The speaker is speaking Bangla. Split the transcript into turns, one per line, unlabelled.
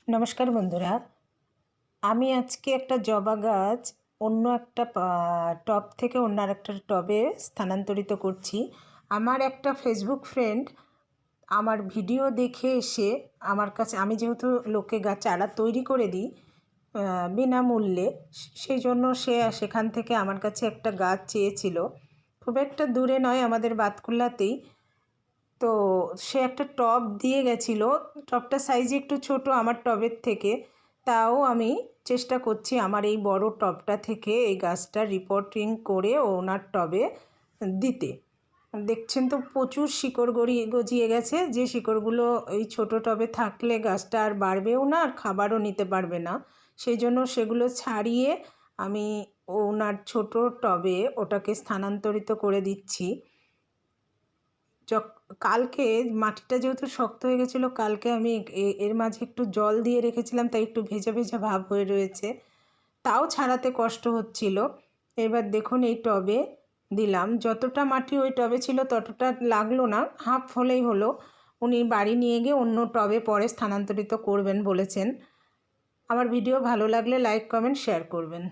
নমস্কার বন্ধুরা, আমি আজকে একটা জবা গাছ অন্য একটা টব থেকে অন্য আরেকটা টবে স্থানান্তরিত করছি। আমার একটা ফেসবুক ফ্রেন্ড আমার ভিডিও দেখে এসে আমার কাছে, আমি যেহেতু লোকে গাছ চারা তৈরি করে দিই বিনামূল্যে, সেই জন্য সে সেখান থেকে আমার কাছে একটা গাছ চেয়েছিল। খুব একটা দূরে নয়, আমাদের বাতকুল্লাতেই। তো সে একটা টব দিয়ে গেছিলো। টবটা সাইজে একটু ছোট আমার টবের থেকে, তাও আমি চেষ্টা করছি আমার এই বড় টবটা থেকে এই গাছটা রিপোর্টিং করে ওনার টবে দিতে। দেখছেন তো প্রচুর শিকড় গজিয়ে গেছে, যে শিকড়গুলো এই ছোট টবে থাকলে গাছটা আর বাড়বেও না, আর খাবারও নিতে পারবে না। সেই জন্য সেগুলো ছাড়িয়ে আমি ওনার ছোট টবে ওটাকে স্থানান্তরিত করে দিচ্ছি। কালকে মাটিটা যেহেতু শক্ত হয়ে গেছিলো, কালকে আমি এর মাঝে একটু জল দিয়ে রেখেছিলাম, তাই একটু ভেজা ভেজা ভাব হয়ে রয়েছে, তাও ছাড়াতে কষ্ট হচ্ছিল। এবার দেখুন এই টবে দিলাম, যতটা মাটি ওই টবে ছিল ততটা লাগলো না, হাফ হলেই হলো। উনি বাড়ি নিয়ে গিয়ে অন্য টবে পরে স্থানান্তরিত করবেন বলেছেন। আমার ভিডিও ভালো লাগলে লাইক, কমেন্ট, শেয়ার করবেন।